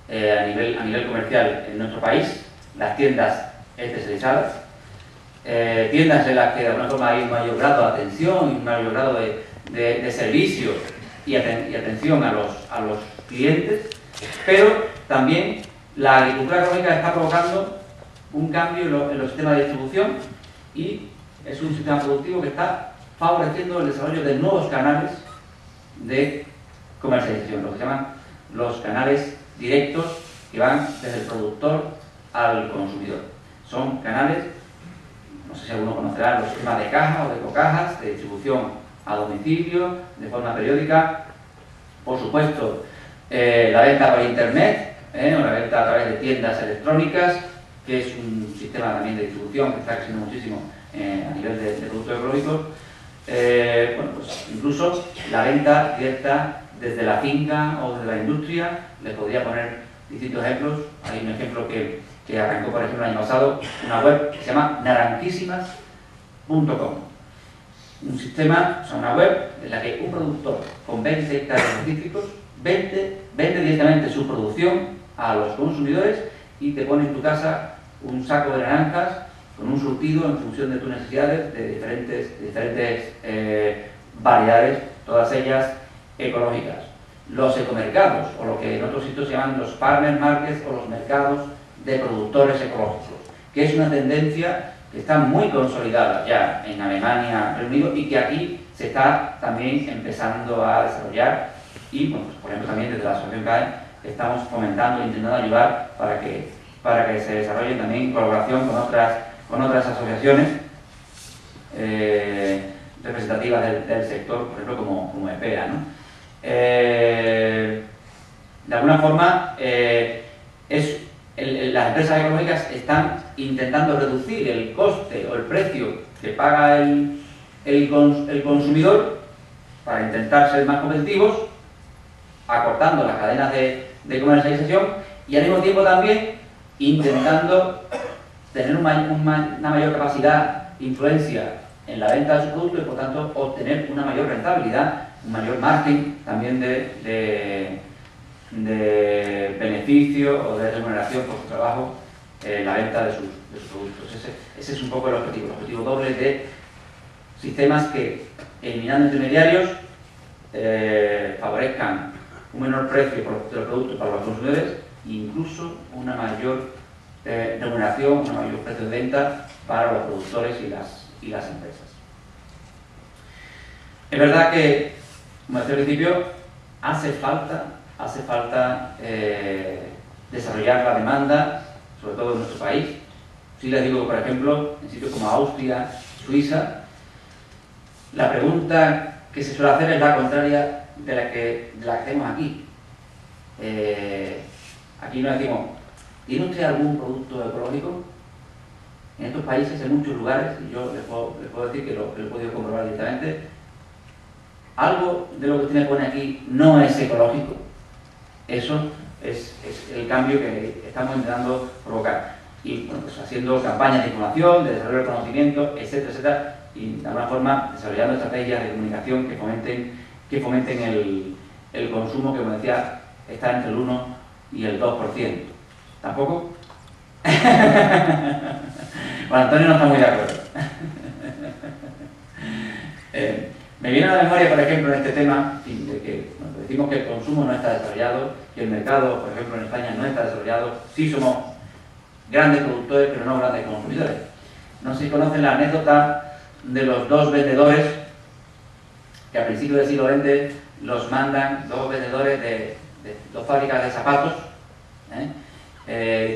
S1: a nivel comercial en nuestro país, las tiendas especializadas, tiendas en las que de alguna forma hay un mayor grado de atención y un mayor grado de servicio y atención a los clientes, pero también la agricultura ecológica está provocando un cambio en los sistemas de distribución, y es un sistema productivo que está favoreciendo el desarrollo de nuevos canales de comercialización, lo que se llaman los canales directos, que van desde el productor al consumidor. Son canales, no sé si alguno conocerá, los sistemas de caja o de ecocajas, de distribución a domicilio, de forma periódica. Por supuesto, la venta por internet, o la venta a través de tiendas electrónicas, que es un sistema también de distribución que está creciendo muchísimo a nivel de productos ecológicos. Pues incluso la venta directa desde la finca o desde la industria. Les podría poner distintos ejemplos. Hay un ejemplo que arrancó, por ejemplo, el año pasado, una web que se llama naranquísimas.com. Un sistema, o sea, una web en la que un productor con 20 hectáreas cítricos vende directamente su producción a los consumidores, y te pone en tu casa un saco de naranjas con un surtido en función de tus necesidades de diferentes variedades, todas ellas ecológicas. Los ecomercados, o lo que en otros sitios se llaman los farmer markets o los mercados de productores ecológicos, que es una tendencia que está muy consolidada ya en Alemania, Reino Unido, y que aquí se está también empezando a desarrollar, y bueno, pues, por ejemplo también desde la asociación CAE estamos fomentando e intentando ayudar para que se desarrolle también en colaboración con otras asociaciones representativas del sector, por ejemplo como EPEA, ¿no? De alguna forma las empresas ecológicas están intentando reducir el coste o el precio que paga el consumidor para intentar ser más competitivos, acortando las cadenas de comercialización, y al mismo tiempo también intentando tener una mayor capacidad, influencia en la venta de su producto y por tanto obtener una mayor rentabilidad, un mayor margen también de beneficio o de remuneración por su trabajo en la venta de sus productos. Ese es un poco el objetivo doble de sistemas que, eliminando intermediarios, favorezcan un menor precio de los productos para los consumidores e incluso una mayor remuneración, un mayor precio de venta para los productores y las empresas. Es verdad que, como decía al principio, hace falta desarrollar la demanda, sobre todo en nuestro país. Si les digo que, por ejemplo, en sitios como Austria, Suiza, la pregunta que se suele hacer es la contraria de la que hacemos aquí. Aquí nos decimos, ¿tiene usted algún producto ecológico? En estos países, en muchos lugares, y yo les puedo decir que lo he podido comprobar directamente, algo de lo que usted me pone aquí no es ecológico. Eso es el cambio que estamos intentando provocar. Y bueno, pues haciendo campañas de información, de desarrollo del conocimiento, etcétera, etcétera, y de alguna forma desarrollando estrategias de comunicación que fomenten el consumo que, como decía, está entre el 1 y el 2%. ¿Tampoco? Bueno, Antonio no está muy de acuerdo. Me viene a la memoria, por ejemplo, en este tema, de que decimos que el consumo no está desarrollado, que el mercado, por ejemplo, en España no está desarrollado. Sí somos grandes productores, pero no grandes consumidores. No sé si conocen la anécdota de los dos vendedores que a principios del siglo XX los mandan, dos vendedores de dos fábricas de zapatos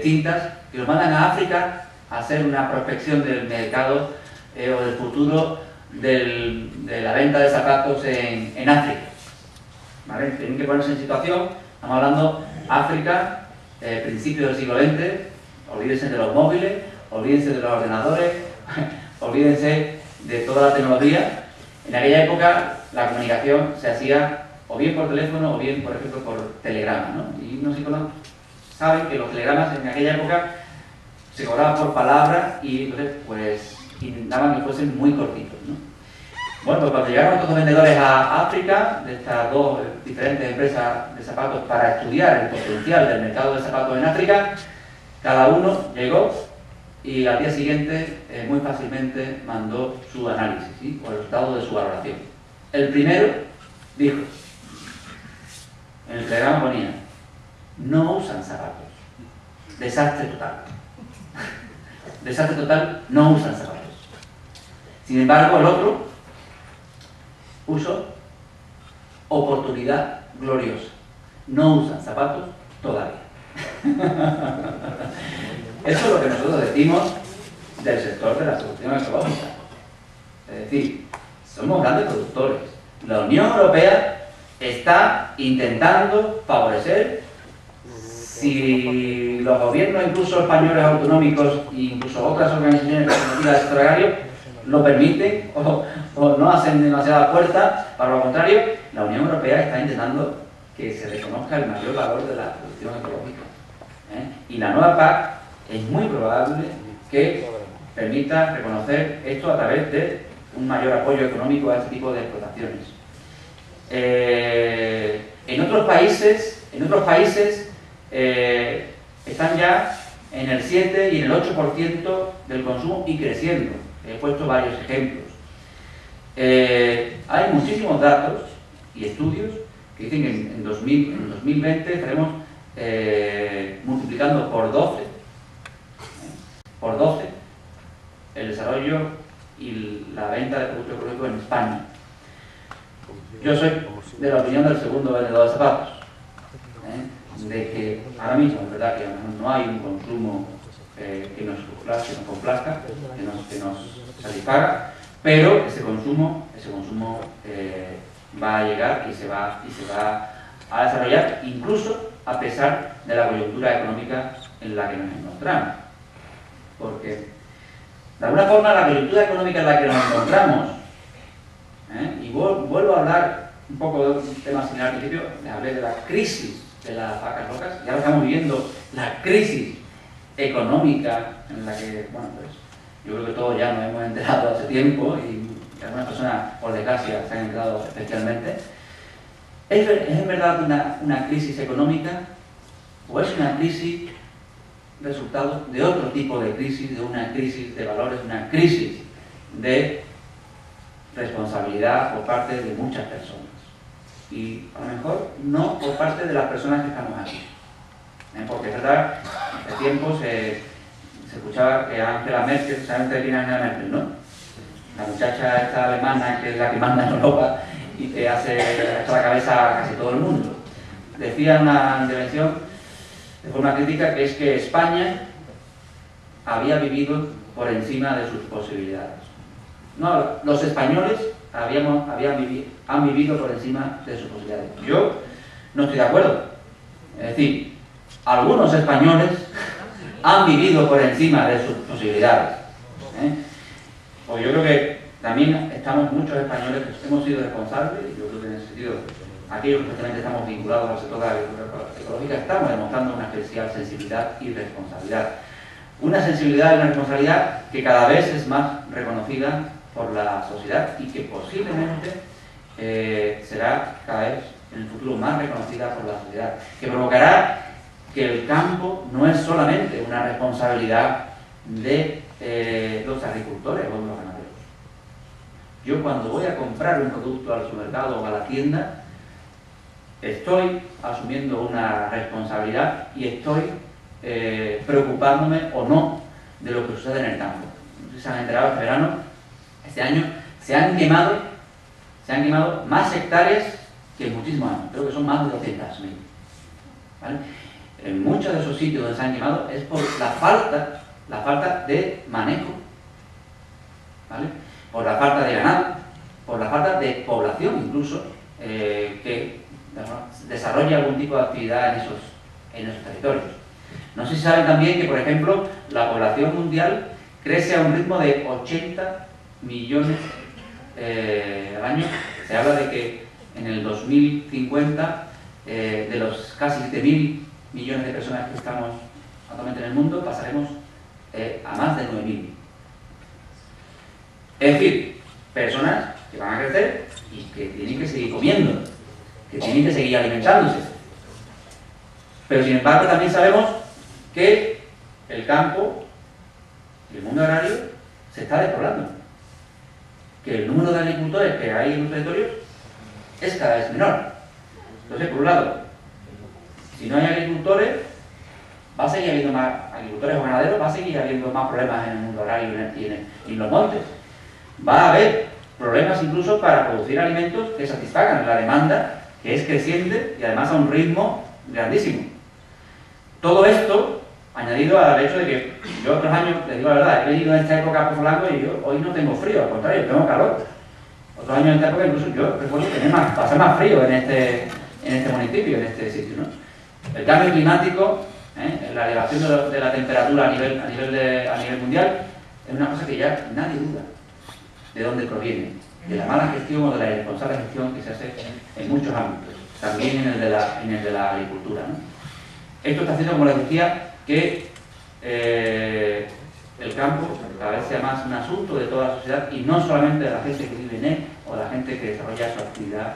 S1: distintas, que los mandan a África a hacer una prospección del mercado o del futuro de la venta de zapatos en África. ¿Vale? Tienen que ponerse en situación, estamos hablando África, principios del siglo XX, olvídense de los móviles, olvídense de los ordenadores, olvídense de toda la tecnología. En aquella época la comunicación se hacía o bien por teléfono o bien, por ejemplo, por telegrama, ¿no? Y no sé si saben que los telegramas en aquella época se cobraban por palabra y entonces pues intentaban que fuesen muy cortitos, ¿no? Bueno, pues cuando llegaron estos vendedores a África, de estas dos diferentes empresas de zapatos, para estudiar el potencial del mercado de zapatos en África, cada uno llegó y al día siguiente muy fácilmente mandó su análisis, ¿sí? O el resultado de su valoración. El primero dijo, en el telegrama ponía, no usan zapatos, desastre total. Desastre total, no usan zapatos. Sin embargo, el otro puso oportunidad gloriosa, no usan zapatos todavía. Eso es lo que nosotros decimos del sector de la solución ecológica. Es decir, somos grandes productores. La Unión Europea está intentando favorecer, si los gobiernos, incluso españoles autonómicos e incluso otras organizaciones representativas del sector agrario lo permiten o no hacen demasiada fuerza. Para lo contrario, la Unión Europea está intentando que se reconozca el mayor valor de la producción ecológica. Y la nueva PAC es muy probable que permita reconocer esto a través de un mayor apoyo económico a este tipo de explotaciones. En otros países están ya en el 7 y en el 8% del consumo y creciendo. He puesto varios ejemplos. Hay muchísimos datos y estudios que dicen que en 2020 estaremos multiplicando por 12 el desarrollo y la venta de productos ecológicos en España. Yo soy de la opinión del segundo vendedor de zapatos, de que ahora mismo es verdad que no hay un consumo que nos complazca, que nos satisfaga, pero ese consumo va a llegar y se va a desarrollar, incluso a pesar de la coyuntura económica en la que nos encontramos. Porque, de alguna forma, la coyuntura económica en la que nos encontramos, y vuelvo a hablar un poco de un tema similar al principio, les hablé de la crisis de las vacas locas, y ahora estamos viviendo la crisis económica en la que, bueno, pues yo creo que todos ya nos hemos enterado hace tiempo y algunas personas, por desgracia, se han enterado especialmente. ¿Es en verdad una crisis económica o es una crisis resultado de otro tipo de crisis, de una crisis de valores, una crisis de responsabilidad por parte de muchas personas? Y a lo mejor no por parte de las personas que estamos aquí. Porque es verdad, hace tiempo se escuchaba que Angela Merkel, ¿saben ustedes quién es Angela Merkel, no? La muchacha esta alemana que es la que manda en Europa y que hace la cabeza a casi todo el mundo. Decía en una intervención de forma crítica que es que España había vivido por encima de sus posibilidades. No, los españoles han vivido por encima de sus posibilidades. Yo no estoy de acuerdo. Es decir, algunos españoles han vivido por encima de sus posibilidades. Pues yo creo que también estamos muchos españoles que hemos sido responsables, y yo creo que en ese sentido, aquellos que justamente estamos vinculados al sector de la agricultura ecológica, estamos demostrando una especial sensibilidad y responsabilidad. Una sensibilidad y una responsabilidad que cada vez es más reconocida por la sociedad y que posiblemente será cada vez en el futuro más reconocida por la sociedad, que provocará que el campo no es solamente una responsabilidad de los agricultores o de los ganaderos. Yo cuando voy a comprar un producto al supermercado o a la tienda, estoy asumiendo una responsabilidad y estoy preocupándome o no de lo que sucede en el campo. No sé si se han enterado, este verano, este año, se han quemado más hectáreas que en muchísimos años. Creo que son más de 200.000. ¿Vale? En muchos de esos sitios donde se han quemado es por la falta de manejo, ¿vale? Por la falta de ganado, por la falta de población incluso, que desarrolla algún tipo de actividad en esos territorios. No sé si saben también que, por ejemplo, la población mundial crece a un ritmo de 80 millones al año. Se habla de que en el 2050, de los casi 7.000 millones de personas que estamos actualmente en el mundo, pasaremos a más de 9.000. Es decir, personas que van a crecer y que tienen que seguir comiendo, que tienen que seguir alimentándose. Pero sin embargo también sabemos que el campo y el mundo agrario se está despoblando, que el número de agricultores que hay en los territorios es cada vez menor. Entonces, por un lado, si no hay agricultores, va a seguir habiendo más agricultores o ganaderos, va a seguir habiendo más problemas en el mundo agrario y en los montes. Va a haber problemas incluso para producir alimentos que satisfagan la demanda, que es creciente y además a un ritmo grandísimo. Todo esto añadido al hecho de que yo otros años, les digo la verdad, he venido en esta época a Pozolanco y yo hoy no tengo frío, al contrario, tengo calor. Otros años en esta época incluso yo recuerdo pasar más frío en este municipio, en este sitio, ¿no? El cambio climático, la elevación de la temperatura a nivel mundial, es una cosa que ya nadie duda de dónde proviene, de la mala gestión o de la irresponsable gestión que se hace en muchos ámbitos, también en el de la agricultura, ¿no? Esto está haciendo, como les decía, que el campo cada vez sea más un asunto de toda la sociedad y no solamente de la gente que vive en él o de la gente que desarrolla su actividad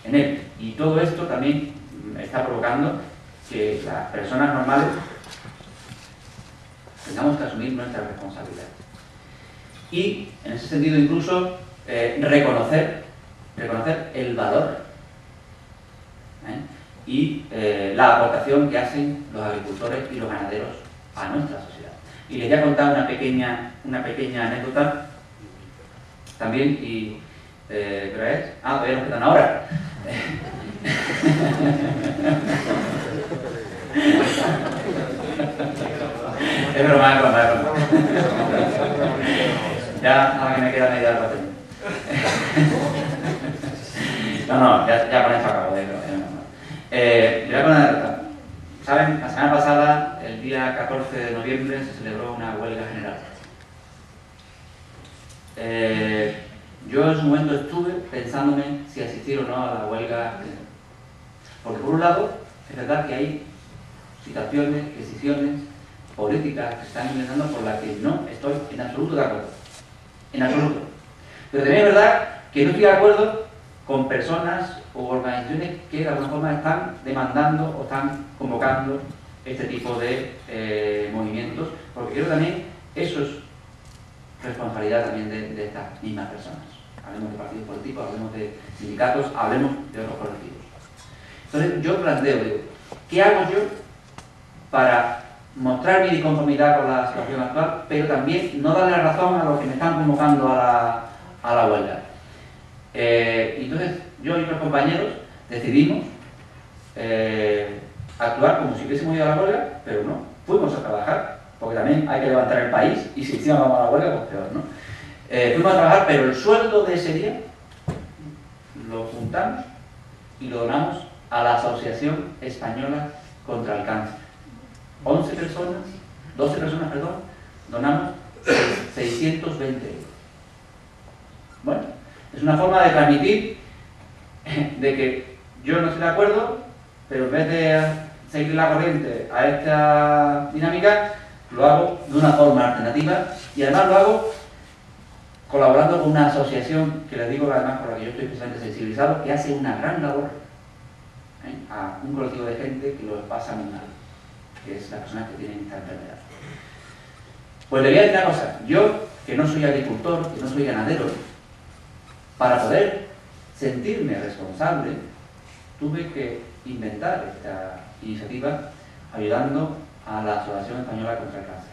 S1: en él. Y todo esto también está provocando que las personas normales tengamos que asumir nuestra responsabilidad. Y, en ese sentido, incluso reconocer el valor y la aportación que hacen los agricultores y los ganaderos a nuestra sociedad. Y les voy a contar una pequeña anécdota también, y ¿pero es? Todavía nos quedan ahora. Es broma. Ya, nada que me queda media hora. No, ya con esto acabo. Voy a poner una. ¿Saben? La semana pasada, el día 14 de noviembre, se celebró una huelga general. Yo en su momento estuve pensándome si asistir o no a la huelga, porque por un lado es verdad que hay situaciones, decisiones políticas que se están implementando por las que no estoy en absoluto de acuerdo. En absoluto. Pero también es verdad que no estoy de acuerdo con personas u organizaciones que de alguna forma están demandando o están convocando este tipo de movimientos, porque creo que también eso es responsabilidad también de estas mismas personas. Hablemos de partidos políticos, hablemos de sindicatos, hablemos de otros colectivos. Entonces yo planteo, digo, ¿qué hago yo para mostrar mi disconformidad con la situación actual, pero también no darle razón a los que me están convocando a la huelga? Entonces yo y otros compañeros decidimos actuar como si hubiésemos ido a la huelga, pero no, fuimos a trabajar, porque también hay que levantar el país, y si encima vamos a la huelga, pues peor, ¿no? Fuimos a trabajar, pero el sueldo de ese día lo juntamos y lo donamos a la Asociación Española contra el Cáncer. 12 personas, perdón, donamos 620 euros. Bueno, es una forma de transmitir de que yo no estoy de acuerdo, pero en vez de seguir la corriente a esta dinámica, lo hago de una forma alternativa y además lo hago colaborando con una asociación que les digo además por la que yo estoy especialmente sensibilizado, que hace una gran labor a un colectivo de gente que lo pasa muy mal, que es las personas que tienen esta enfermedad. Pues le voy a decir una cosa, yo que no soy agricultor, que no soy ganadero, para poder sentirme responsable, tuve que inventar esta iniciativa ayudando a la Asociación Española contra el Cáncer.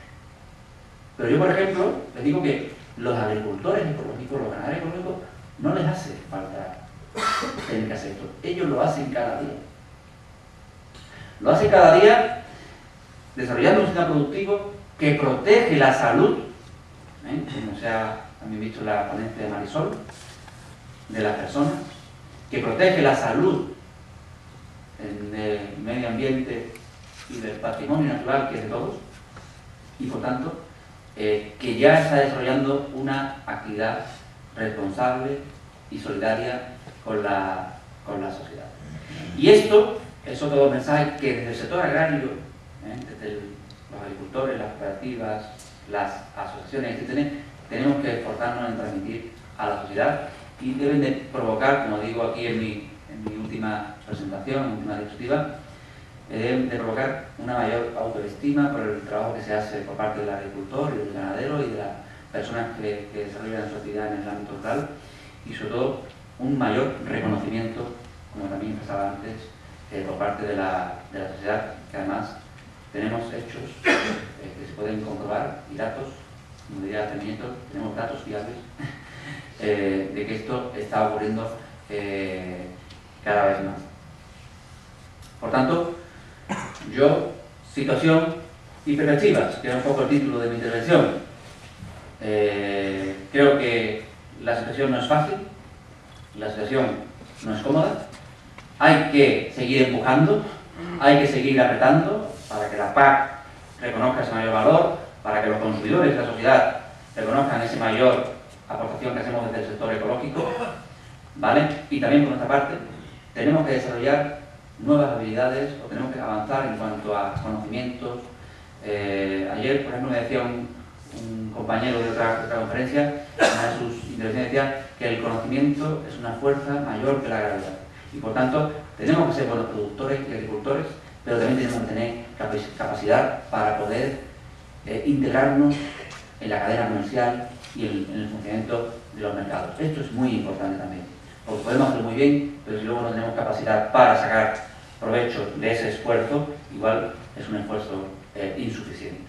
S1: Pero yo, por ejemplo, les digo que los agricultores ecológicos, los ganaderos ecológicos, no les hace falta tener que hacer esto. Ellos lo hacen cada día. Lo hacen cada día desarrollando un sistema productivo que protege la salud, como se ha también visto en la ponencia de Marisol, de las personas, que protege la salud del medio ambiente y del patrimonio natural que es de todos, y por tanto que ya está desarrollando una actividad responsable y solidaria con la sociedad. Y esto es otro mensaje que desde el sector agrario, desde los agricultores, las cooperativas, las asociaciones, etc., tenemos que esforzarnos en transmitir a la sociedad y deben de provocar, como digo aquí en mi última presentación, en mi última diapositiva, deben de provocar una mayor autoestima por el trabajo que se hace por parte del agricultor y del ganadero y de las personas que desarrollan su actividad en el ámbito rural, y sobre todo un mayor reconocimiento, como también expresaba antes, por parte de la sociedad, que además tenemos hechos que se pueden comprobar y datos, como diría Termineto, tenemos datos fiables de que esto está ocurriendo cada vez más. Por tanto, yo, situación y perspectivas, que era un poco el título de mi intervención. Creo que la situación no es fácil, la situación no es cómoda, hay que seguir empujando, hay que seguir apretando para que la PAC reconozca ese mayor valor, para que los consumidores de la sociedad reconozcan esa mayor aportación que hacemos desde el sector ecológico, ¿vale? Y también por nuestra parte tenemos que desarrollar nuevas habilidades o tenemos que avanzar en cuanto a conocimientos. Ayer, por ejemplo, me decía un compañero de otra conferencia, en una de sus intervenciones decía que el conocimiento es una fuerza mayor que la gravedad. Y por tanto, tenemos que ser buenos productores y agricultores, pero también tenemos que tener capacidad para poder integrarnos en la cadena comercial y en el funcionamiento de los mercados. Esto es muy importante también, porque podemos hacerlo muy bien, pero si luego no tenemos capacidad para sacar provecho de ese esfuerzo, igual es un esfuerzo insuficiente.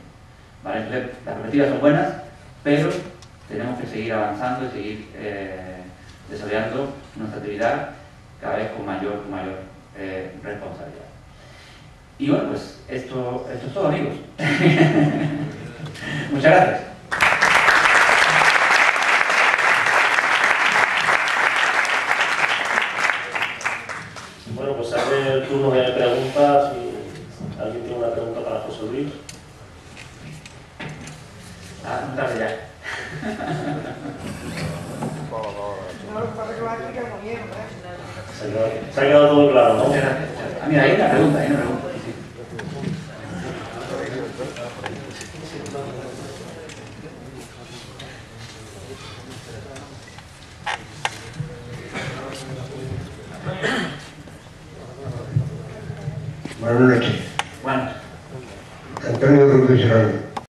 S1: ¿Vale? Entonces, las perspectivas son buenas, pero tenemos que seguir avanzando y seguir desarrollando nuestra actividad cada vez con mayor responsabilidad. Y bueno, pues esto es todo, amigos. Muchas gracias.
S2: Bueno, pues abre el turno de preguntas. Si alguien tiene una pregunta para José Luis.
S1: No tarde ya.
S2: Se ha quedado todo claro, ¿no?
S1: Muchas gracias. Ah, mira, hay una pregunta, hay una pregunta. Sí.
S3: Buenas noches.
S1: Bueno.
S3: Antonio Rubio Serrano.